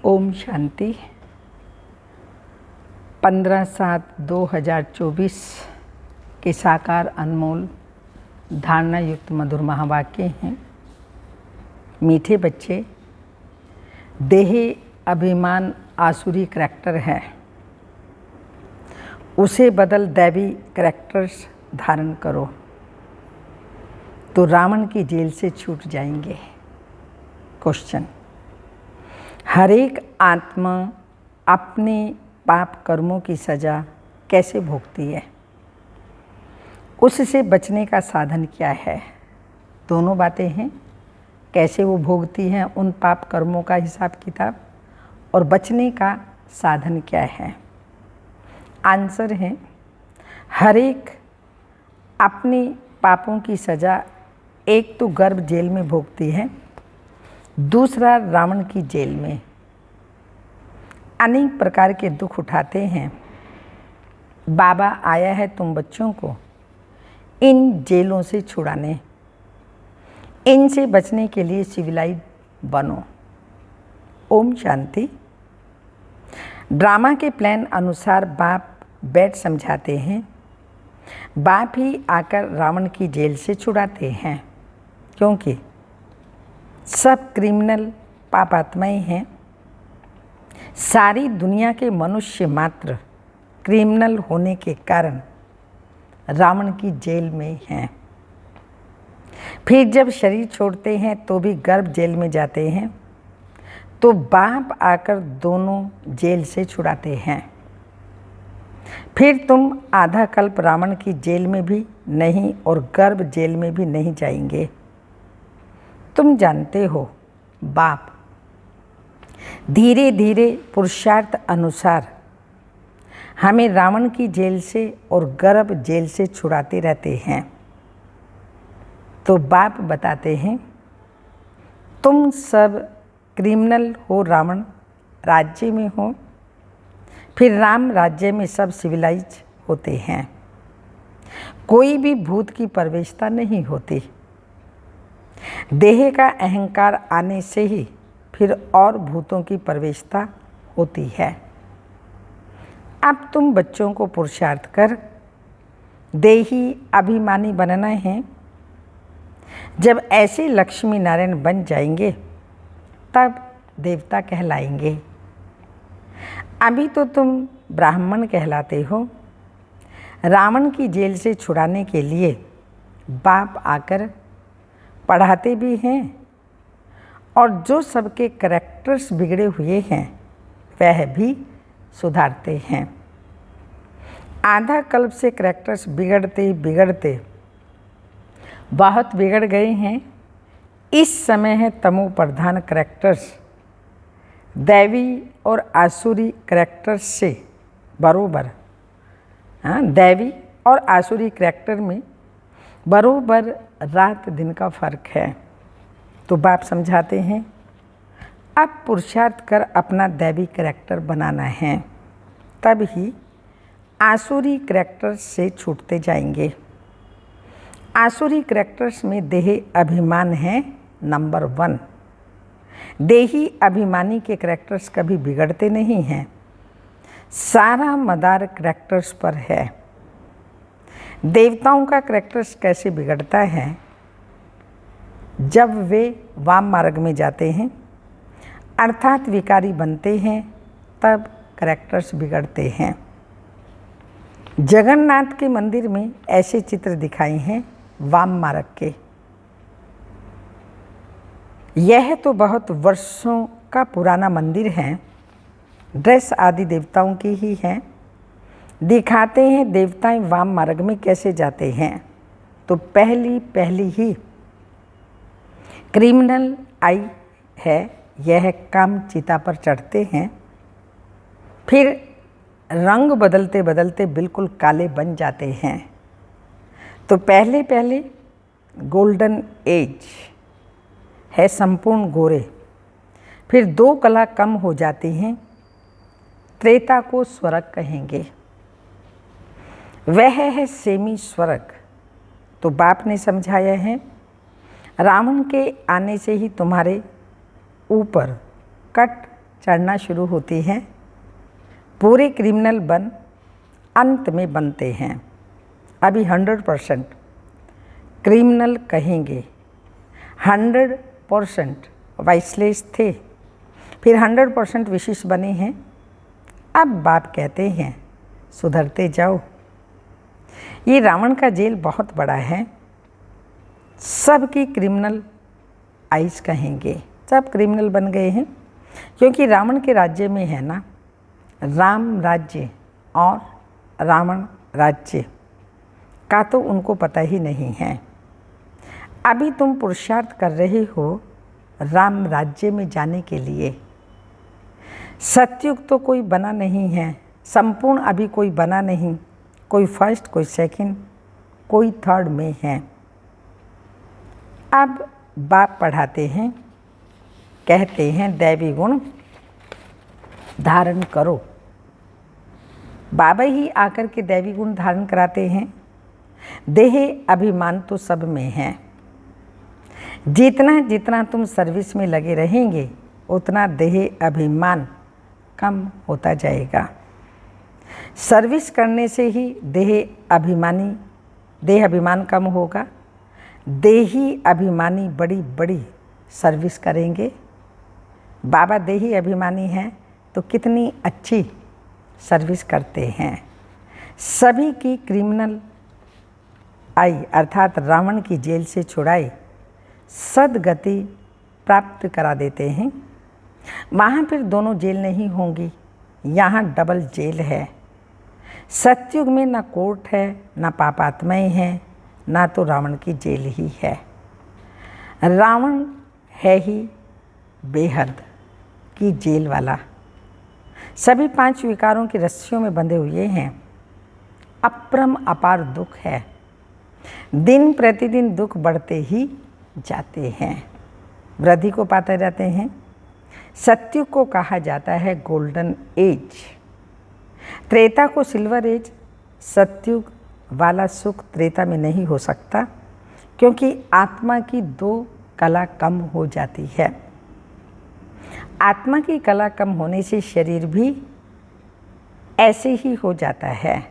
ओम शांति। 15/7/2024 के साकार अनमोल धारणा युक्त मधुर महावाक्य हैं। मीठे बच्चे, देही अभिमान आसुरी करैक्टर है, उसे बदल दैवी करैक्टर्स धारण करो तो रावण की जेल से छूट जाएंगे। क्वेश्चन: हर एक आत्मा अपने पाप कर्मों की सज़ा कैसे भोगती है? उससे बचने का साधन क्या है? दोनों बातें हैं, कैसे वो भोगती हैं उन पाप कर्मों का हिसाब किताब, और बचने का साधन क्या है। आंसर है, हर एक अपने पापों की सज़ा एक तो गर्भ जेल में भोगती है, दूसरा रावण की जेल में। अनेक प्रकार के दुख उठाते हैं। बाबा आया है तुम बच्चों को इन जेलों से छुड़ाने, इनसे बचने के लिए सिविलाइज बनो। ओम शांति। ड्रामा के प्लान अनुसार बाप बैठ समझाते हैं, बाप ही आकर रावण की जेल से छुड़ाते हैं, क्योंकि सब क्रिमिनल पापात्माएं हैं। सारी दुनिया के मनुष्य मात्र क्रिमिनल होने के कारण रावण की जेल में हैं। फिर जब शरीर छोड़ते हैं तो भी गर्भ जेल में जाते हैं, तो बाप आकर दोनों जेल से छुड़ाते हैं। फिर तुम आधा कल्प रावण की जेल में भी नहीं और गर्भ जेल में भी नहीं जाएंगे। तुम जानते हो, बाप धीरे धीरे पुरुषार्थ अनुसार हमें रावण की जेल से और गर्भ जेल से छुड़ाते रहते हैं। तो बाप बताते हैं, तुम सब क्रिमिनल हो, रावण राज्य में हो, फिर राम राज्य में सब सिविलाइज होते हैं। कोई भी भूत की प्रवेशता नहीं होती। देह का अहंकार आने से ही फिर और भूतों की प्रवेशता होती है। अब तुम बच्चों को पुरुषार्थ कर देही अभिमानी बनना है। जब ऐसे लक्ष्मी नारायण बन जाएंगे तब देवता कहलाएंगे। अभी तो तुम ब्राह्मण कहलाते हो। रावण की जेल से छुड़ाने के लिए बाप आकर पढ़ाते भी हैं, और जो सबके करैक्टर्स बिगड़े हुए हैं वह भी सुधारते हैं। आधा कल्प से करैक्टर्स बिगड़ते बिगड़ते बहुत बिगड़ गए हैं। इस समय है तमो प्रधान करैक्टर्स दैवी और आसुरी करैक्टर्स से बरोबर। दैवी और आसुरी करैक्टर में बरोबर रात दिन का फर्क है। तो बाप समझाते हैं, अब पुरुषार्थ कर अपना दैवी करैक्टर बनाना है, तब ही आसुरी करैक्टर्स से छूटते जाएंगे। आसुरी करैक्टर्स में देह अभिमान है नंबर 1। देही अभिमानी के करैक्टर्स कभी बिगड़ते नहीं हैं। सारा मदार करैक्टर्स पर है। देवताओं का करैक्टर्स कैसे बिगड़ता है? जब वे वाम मार्ग में जाते हैं अर्थात विकारी बनते हैं, तब करैक्टर्स बिगड़ते हैं। जगन्नाथ के मंदिर में ऐसे चित्र दिखाए हैं वाम मार्ग के। यह तो बहुत वर्षों का पुराना मंदिर है। ड्रेस आदि देवताओं की ही है। दिखाते हैं देवताएं वाम मार्ग में कैसे जाते हैं। तो पहली ही क्रिमिनल आई है, यह काम चिता पर चढ़ते हैं, फिर रंग बदलते बदलते बिल्कुल काले बन जाते हैं। तो पहले गोल्डन एज है, संपूर्ण गोरे। फिर 2 कला कम हो जाती हैं, त्रेता को स्वर्ग कहेंगे। वह है सेमी स्वर्ग। तो बाप ने समझाया है, रावण के आने से ही तुम्हारे ऊपर कट चढ़ना शुरू होती है। पूरे क्रिमिनल बन अंत में बनते हैं। अभी 100% क्रिमिनल कहेंगे, 100% वाइसलेस थे, फिर 100% विशिष्ट बने हैं। अब बाप कहते हैं सुधरते जाओ। ये रावण का जेल बहुत बड़ा है। सबकी क्रिमिनल आइस कहेंगे, सब क्रिमिनल बन गए हैं, क्योंकि रावण के राज्य में है ना, राम राज्य और रावण राज्य का तो उनको पता ही नहीं है। अभी तुम पुरुषार्थ कर रहे हो राम राज्य में जाने के लिए। सतयुग तो कोई बना नहीं है, संपूर्ण अभी कोई बना नहीं, कोई फर्स्ट, कोई सेकंड, कोई थर्ड में है। अब बाप पढ़ाते हैं, कहते हैं दैवी गुण धारण करो। बाबा ही आकर के दैवी गुण धारण कराते हैं। देह अभिमान तो सब में है। जितना जितना तुम सर्विस में लगे रहेंगे उतना देह अभिमान कम होता जाएगा। सर्विस करने से ही देह अभिमान कम होगा। देही अभिमानी बड़ी बड़ी सर्विस करेंगे। बाबा देही अभिमानी हैं तो कितनी अच्छी सर्विस करते हैं। सभी की क्रिमिनल आई अर्थात रावण की जेल से छुड़ाई सदगति प्राप्त करा देते हैं। वहाँ फिर दोनों जेल नहीं होंगी, यहाँ डबल जेल है। सतयुग में ना कोर्ट है, ना पापात्माएं हैं, ना तो रावण की जेल ही है। रावण है ही बेहद की जेल वाला। सभी 5 विकारों की रस्सियों में बंधे हुए हैं। अपरम अपार दुख है। दिन प्रतिदिन दुख बढ़ते ही जाते हैं, वृद्धि को पाते जाते हैं। सतयुग को कहा जाता है गोल्डन एज, त्रेता को सिल्वर एज। सतयुग वाला सुख त्रेता में नहीं हो सकता, क्योंकि आत्मा की 2 कला कम हो जाती है। आत्मा की कला कम होने से शरीर भी ऐसे ही हो जाता है।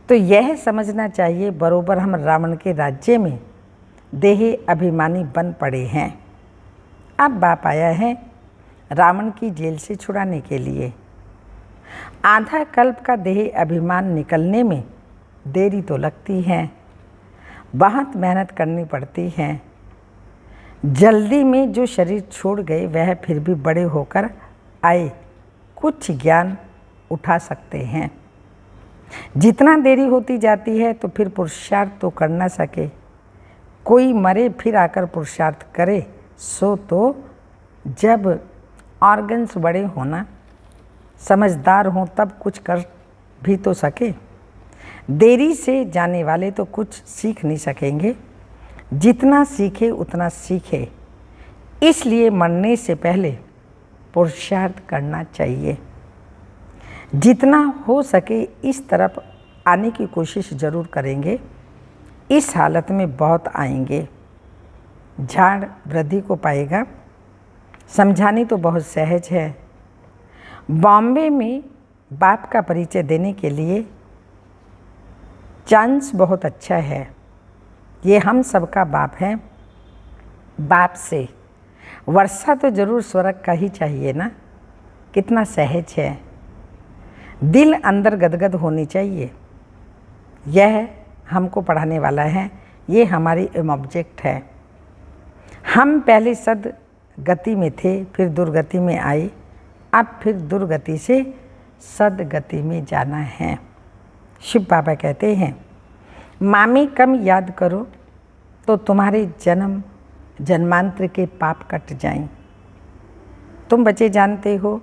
तो यह समझना चाहिए बरोबर हम रावण के राज्य में देह अभिमानी बन पड़े हैं। अब बाप आया है रावण की जेल से छुड़ाने के लिए। आधा कल्प का देह अभिमान निकलने में देरी तो लगती है, बहुत मेहनत करनी पड़ती है। जल्दी में जो शरीर छोड़ गए वह फिर भी बड़े होकर आए कुछ ज्ञान उठा सकते हैं। जितना देरी होती जाती है तो फिर पुरुषार्थ तो कर ना सके। कोई मरे फिर आकर पुरुषार्थ करे, सो तो जब ऑर्गन्स बड़े होना, समझदार हों तब कुछ कर भी तो सके। देरी से जाने वाले तो कुछ सीख नहीं सकेंगे। जितना सीखे उतना सीखे, इसलिए मरने से पहले पुरुषार्थ करना चाहिए। जितना हो सके इस तरफ आने की कोशिश ज़रूर करेंगे। इस हालत में बहुत आएंगे। झाड़ वृद्धि को पाएगा। समझानी तो बहुत सहज है। बॉम्बे में बाप का परिचय देने के लिए चांस बहुत अच्छा है। ये हम सबका बाप है। बाप से वर्षा तो ज़रूर स्वर्ग का ही चाहिए ना। कितना सहज है। दिल अंदर गदगद होनी चाहिए। यह हमको पढ़ाने वाला है। ये हमारी ऑब्जेक्ट है। हम पहले सद गति में थे, फिर दुर्गति में आए, अब फिर दुर्गति से सदगति में जाना है। शिव बाबा कहते हैं मामी कम याद करो तो तुम्हारे जन्म जन्मांतर के पाप कट जाएं। तुम बच्चे जानते हो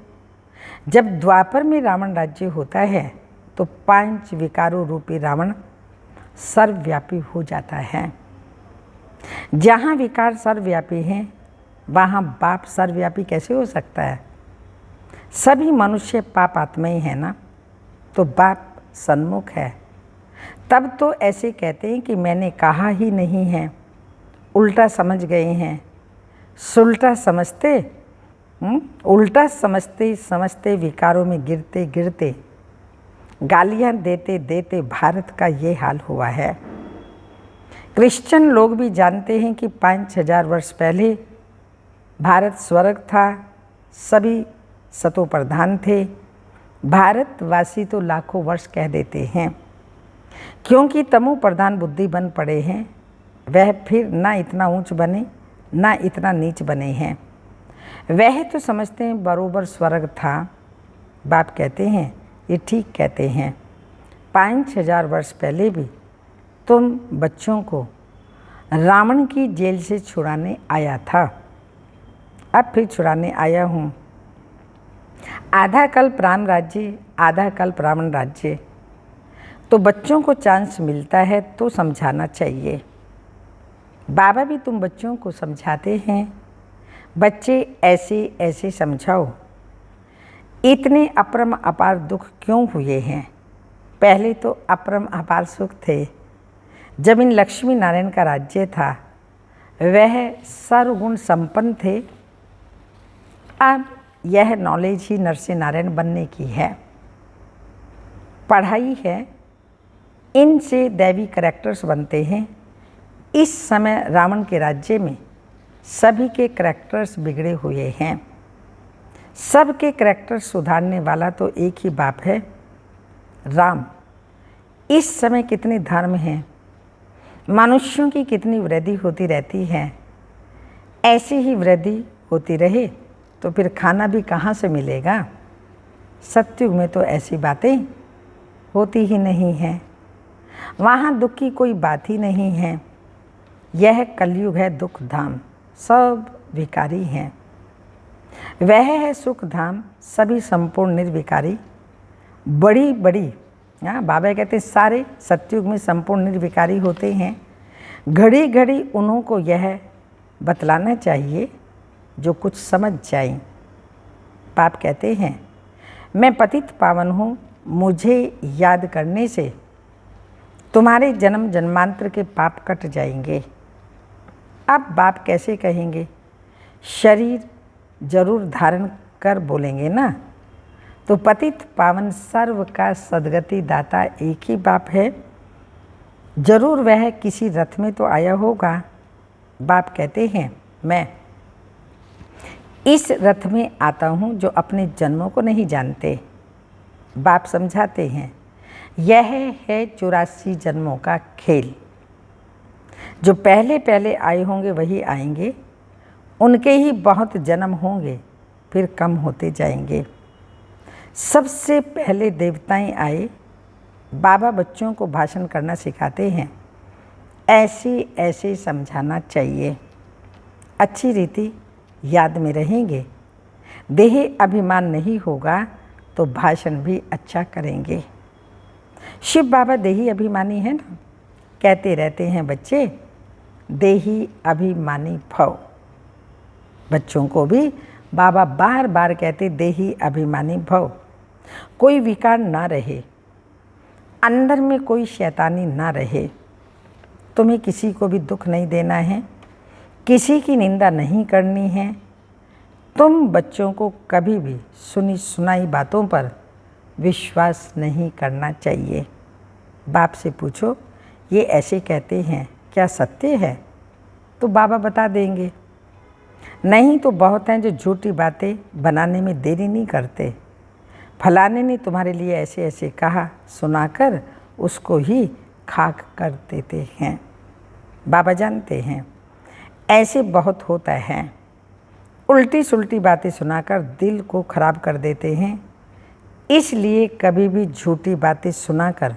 जब द्वापर में रावण राज्य होता है तो 5 विकारों रूपी रावण सर्वव्यापी हो जाता है। जहाँ विकार सर्वव्यापी हैं वहाँ बाप सर्वव्यापी कैसे हो सकता है? सभी मनुष्य पाप आत्माएं हैं ना, तो बाप सन्मुख है। तब तो ऐसे कहते हैं कि मैंने कहा ही नहीं है, उल्टा समझ गए हैं। सुल्टा समझते उल्टा समझते समझते विकारों में गिरते गिरते गालियां देते देते भारत का ये हाल हुआ है। क्रिश्चियन लोग भी जानते हैं कि 5000 वर्ष पहले भारत स्वर्ग था, सभी सतो प्रधान थे। भारतवासी तो लाखों वर्ष कह देते हैं, क्योंकि तमो प्रधान बुद्धि बन पड़े हैं। वह फिर ना इतना ऊंच बने ना इतना नीच बने हैं। वह तो समझते हैं बरोबर स्वर्ग था। बाप कहते हैं ये ठीक कहते हैं। 5000 वर्ष पहले भी तुम बच्चों को रावण की जेल से छुड़ाने आया था, अब फिर छुड़ाने आया हूँ। आधा कल्प राम राज्य, आधा कल्प रावण राज्य। तो बच्चों को चांस मिलता है तो समझाना चाहिए। बाबा भी तुम बच्चों को समझाते हैं, बच्चे ऐसे ऐसे समझाओ। इतने अपरम अपार दुख क्यों हुए हैं? पहले तो अपरम अपार सुख थे। जब इन लक्ष्मी नारायण का राज्य था, वह सर्वगुण संपन्न थे। अब यह नॉलेज ही नरसिंह नारायण बनने की है, पढ़ाई है, इनसे दैवी करैक्टर्स बनते हैं। इस समय रावण के राज्य में सभी के करैक्टर्स बिगड़े हुए हैं। सबके करैक्टर सुधारने वाला तो एक ही बाप है, राम। इस समय कितने धर्म हैं, मनुष्यों की कितनी वृद्धि होती रहती है। ऐसी ही वृद्धि होती रहे तो फिर खाना भी कहाँ से मिलेगा? सतयुग में तो ऐसी बातें होती ही नहीं हैं, वहाँ दुख की कोई बात ही नहीं है। यह कलयुग है दुख धाम, सब विकारी हैं। वह है सुख धाम, सभी संपूर्ण निर्विकारी। बड़ी बड़ी बाबा कहते हैं सारे सतयुग में संपूर्ण निर्विकारी होते हैं। घड़ी घड़ी उन्हों को यह बतलाना चाहिए जो कुछ समझ जाए। बाप कहते हैं मैं पतित पावन हूँ, मुझे याद करने से तुम्हारे जन्म जन्मांतर के पाप कट जाएंगे। अब बाप कैसे कहेंगे? शरीर जरूर धारण कर बोलेंगे ना। तो पतित पावन सर्व का सदगति दाता एक ही बाप है। जरूर वह किसी रथ में तो आया होगा। बाप कहते हैं मैं इस रथ में आता हूँ जो अपने जन्मों को नहीं जानते। बाप समझाते हैं यह है 84 जन्मों का खेल। जो पहले पहले आए होंगे वही आएंगे, उनके ही बहुत जन्म होंगे, फिर कम होते जाएंगे। सबसे पहले देवताएं आए। बाबा बच्चों को भाषण करना सिखाते हैं, ऐसे ऐसे समझाना चाहिए। अच्छी रीति याद में रहेंगे। देह अभिमान नहीं होगा तो भाषण भी अच्छा करेंगे। शिव बाबा देही अभिमानी है ना, कहते रहते हैं बच्चे देही अभिमानी भव। बच्चों को भी बाबा बार बार कहते देही अभिमानी भव। कोई विकार ना रहे, अंदर में कोई शैतानी ना रहे। तुम्हें किसी को भी दुख नहीं देना है, किसी की निंदा नहीं करनी है। तुम बच्चों को कभी भी सुनी सुनाई बातों पर विश्वास नहीं करना चाहिए। बाप से पूछो ये ऐसे कहते हैं क्या सत्य है? तो बाबा बता देंगे। नहीं तो बहुत हैं जो झूठी बातें बनाने में देरी नहीं करते। फलाने ने तुम्हारे लिए ऐसे ऐसे कहा, सुनाकर उसको ही खाक कर देते हैं। बाबा जानते हैं ऐसे बहुत होता है। उल्टी सुल्टी बातें सुनाकर दिल को खराब कर देते हैं। इसलिए कभी भी झूठी बातें सुनाकर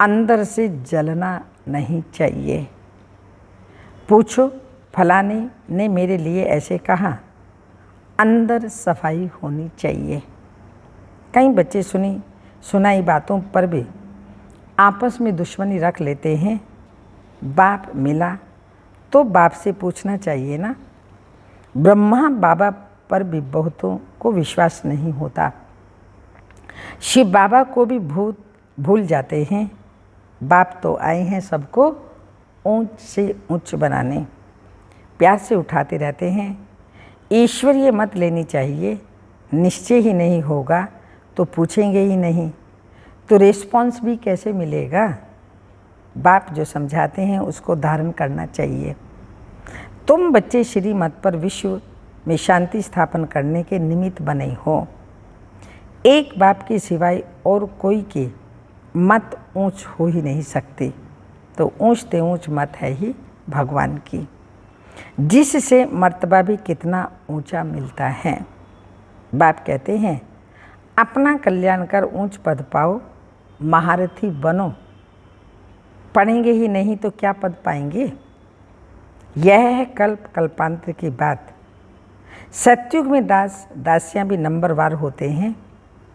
अंदर से जलना नहीं चाहिए। पूछो फलाने ने मेरे लिए ऐसे कहा, अंदर सफाई होनी चाहिए। कई बच्चे सुनाई बातों पर भी आपस में दुश्मनी रख लेते हैं। बाप मिला तो बाप से पूछना चाहिए ना। ब्रह्मा बाबा पर भी बहुतों को विश्वास नहीं होता। शिव बाबा को भी भूल जाते हैं। बाप तो आए हैं सबको ऊंच से ऊंच बनाने, प्यार से उठाते रहते हैं। ईश्वरीय मत लेनी चाहिए। निश्चय ही नहीं होगा तो पूछेंगे ही नहीं, तो रिस्पॉन्स भी कैसे मिलेगा। बाप जो समझाते हैं उसको धारण करना चाहिए। तुम बच्चे श्रीमत पर विश्व में शांति स्थापन करने के निमित्त बने हो। एक बाप के सिवाय और कोई की मत ऊंच हो ही नहीं सकती। तो ऊंच ते ऊंच मत है ही भगवान की, जिससे मर्तबा भी कितना ऊंचा मिलता है। बाप कहते हैं अपना कल्याण कर ऊंच पद पाओ, महारथी बनो। पढ़ेंगे ही नहीं तो क्या पद पाएंगे। यह है कल्प कल्पांतर की बात। सतयुग में दास दासियां भी नंबरवार होते हैं।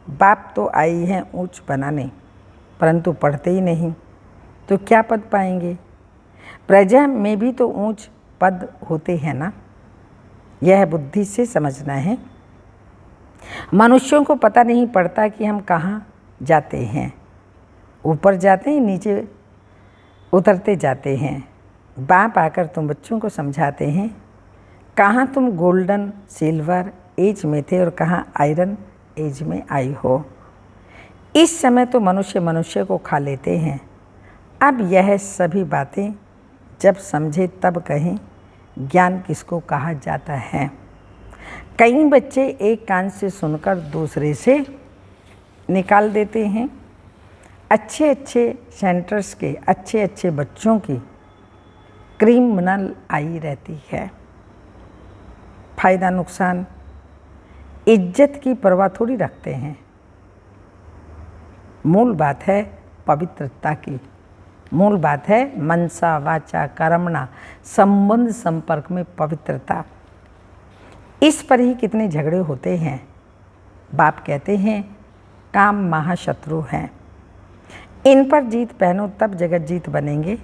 बाप तो आई हैं ऊंच बनाने, परंतु पढ़ते ही नहीं तो क्या पद पाएंगे। प्रजा में भी तो ऊंच पद होते हैं ना। यह बुद्धि से समझना है। मनुष्यों को पता नहीं पड़ता कि हम कहाँ जाते हैं। ऊपर जाते हैं, नीचे उतरते जाते हैं। बाप आकर तुम बच्चों को समझाते हैं कहाँ तुम गोल्डन सिल्वर एज में थे और कहाँ आयरन एज में आई हो। इस समय तो मनुष्य मनुष्य को खा लेते हैं। अब यह सभी बातें जब समझे तब कहें ज्ञान किसको कहा जाता है। कई बच्चे एक कान से सुनकर दूसरे से निकाल देते हैं। अच्छे अच्छे सेंटर्स के अच्छे अच्छे बच्चों की क्रिमिनल आई रहती है। फायदा नुकसान, इज्जत की परवाह थोड़ी रखते हैं। मूल बात है पवित्रता की। मूल बात है मनसा वाचा कर्मणा, संबंध संपर्क में पवित्रता। इस पर ही कितने झगड़े होते हैं। बाप कहते हैं काम महाशत्रु हैं, इन पर जीत पहनो तब जगत जीत बनेंगे।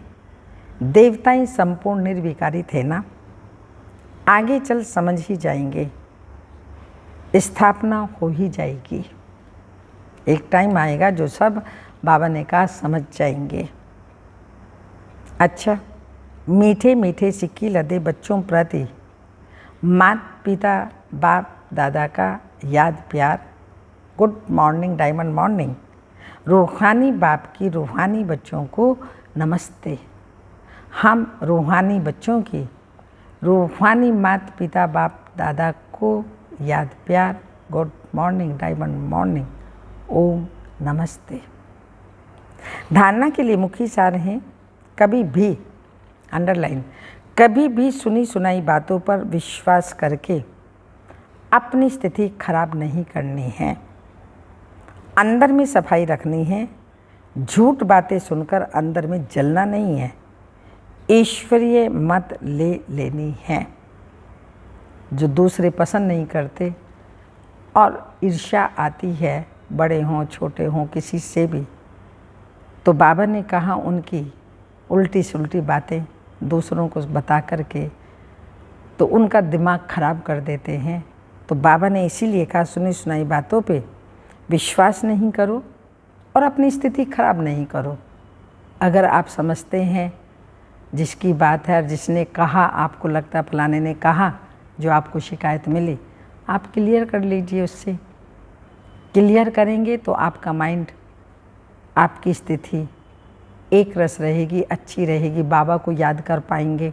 देवताएं संपूर्ण निर्विकारी थे ना। आगे चल समझ ही जाएंगे, स्थापना हो ही जाएगी। एक टाइम आएगा जो सब बाबा ने कहा समझ जाएंगे। अच्छा, मीठे मीठे सिक्की लदे बच्चों प्रति माता पिता बाप दादा का याद प्यार। Good morning diamond morning. रूहानी बाप की रूहानी बच्चों को नमस्ते। हम रूहानी बच्चों की रूहानी माता पिता बाप दादा को याद प्यार। Good morning diamond morning. ओम नमस्ते। धारणा के लिए मुख्य सार हैं कभी भी अंडरलाइन, कभी भी सुनी सुनाई बातों पर विश्वास करके अपनी स्थिति खराब नहीं करनी है। अंदर में सफाई रखनी है। झूठ बातें सुनकर अंदर में जलना नहीं है। ईश्वरीय मत लेनी है। जो दूसरे पसंद नहीं करते और ईर्ष्या आती है, बड़े हों छोटे हों किसी से भी, तो बाबा ने कहा उनकी उल्टी सुलटी बातें दूसरों को बता करके तो उनका दिमाग खराब कर देते हैं। तो बाबा ने इसीलिए कहा सुनी सुनाई बातों पे विश्वास नहीं करो और अपनी स्थिति खराब नहीं करो। अगर आप समझते हैं जिसकी बात है, जिसने कहा, आपको लगता है फलाने ने कहा, जो आपको शिकायत मिली, आप क्लियर कर लीजिए। उससे क्लियर करेंगे तो आपका माइंड, आपकी स्थिति एक रस रहेगी, अच्छी रहेगी, बाबा को याद कर पाएंगे।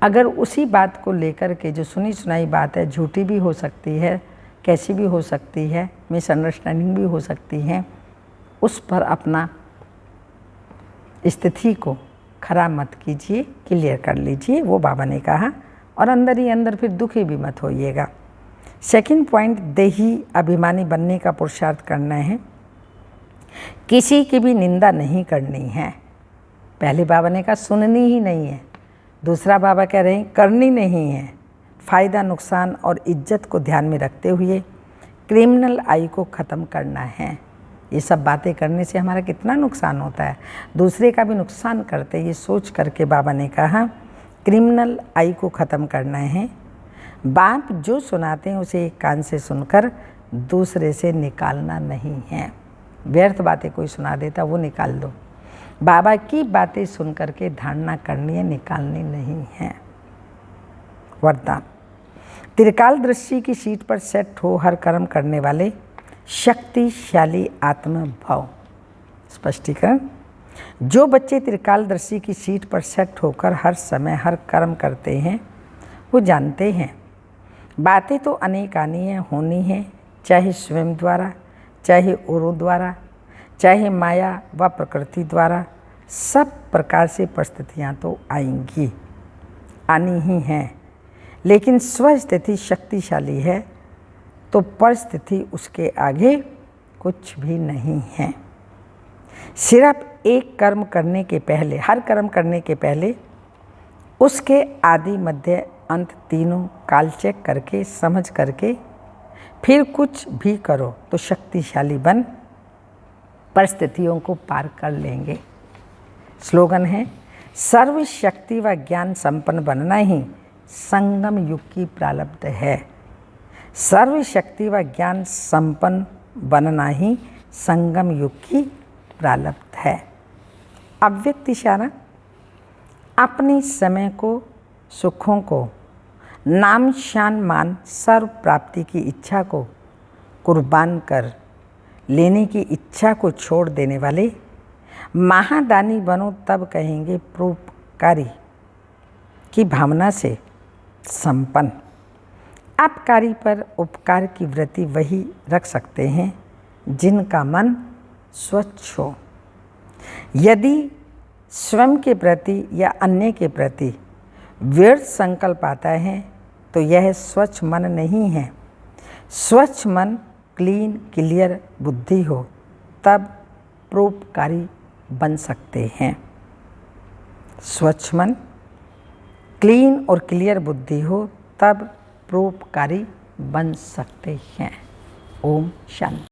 अगर उसी बात को लेकर के जो सुनी सुनाई बात है, झूठी भी हो सकती है, कैसी भी हो सकती है, मिसअंडरस्टैंडिंग भी हो सकती है, उस पर अपना स्थिति को खराब मत कीजिए, क्लियर कर लीजिए। वो बाबा ने कहा। और अंदर ही अंदर फिर दुखी भी मत होइएगा। सेकंड पॉइंट, देही अभिमानी बनने का पुरुषार्थ करना है। किसी की भी निंदा नहीं करनी है। पहले बाबा ने कहा सुननी ही नहीं है। दूसरा बाबा कह रहे हैं करनी नहीं है। फ़ायदा नुकसान और इज्जत को ध्यान में रखते हुए क्रिमिनल आई को ख़त्म करना है। ये सब बातें करने से हमारा कितना नुकसान होता है, दूसरे का भी नुकसान करते। ये सोच करके बाबा ने कहा क्रिमिनल आई को ख़त्म करना है। बाप जो सुनाते हैं उसे एक कान से सुनकर दूसरे से निकालना नहीं है। व्यर्थ बातें कोई सुना देता वो निकाल दो। बाबा की बातें सुन करके धारणा करनी है, निकालनी नहीं है। वरदान, त्रिकाल दृष्टि की सीट पर सेट हो हर कर्म करने वाले शक्तिशाली आत्मा भाव। स्पष्टीकरण, जो बच्चे त्रिकाल दृष्टि की सीट पर सेट होकर हर समय हर कर्म करते हैं वो जानते हैं बातें तो अनेक आनी है, होनी है, चाहे स्वयं द्वारा, चाहे औरों द्वारा, चाहे माया व प्रकृति द्वारा, सब प्रकार से परिस्थितियाँ तो आएंगी, आनी ही हैं। लेकिन स्वस्थिति शक्तिशाली है तो परिस्थिति उसके आगे कुछ भी नहीं है। सिर्फ एक कर्म करने के पहले, हर कर्म करने के पहले उसके आदि मध्य अंत तीनों काल चेक करके समझ करके फिर कुछ भी करो तो शक्तिशाली बन परिस्थितियों को पार कर लेंगे। स्लोगन है, सर्वशक्ति व ज्ञान संपन्न बनना ही संगम युग की प्रारब्ध है। सर्वशक्ति व ज्ञान संपन्न बनना ही संगम युग की प्रारब्ध है। अव्यक्त इशारा, अपने समय को, सुखों को, नाम शान मान सर्व प्राप्ति की इच्छा को कुर्बान कर लेने की इच्छा को छोड़ देने वाले महादानी बनो, तब कहेंगे परोपकारी की भावना से संपन्न। अपकारी पर उपकार की वृत्ति वही रख सकते हैं जिनका मन स्वच्छ हो। यदि स्वयं के प्रति या अन्य के प्रति व्यर्थ संकल्प आता है तो यह स्वच्छ मन नहीं है। स्वच्छ मन, क्लीन क्लियर बुद्धि हो तब परोपकारी बन सकते हैं। स्वच्छ मन, क्लीन और क्लियर बुद्धि हो तब परोपकारी बन सकते हैं। ओम शांति।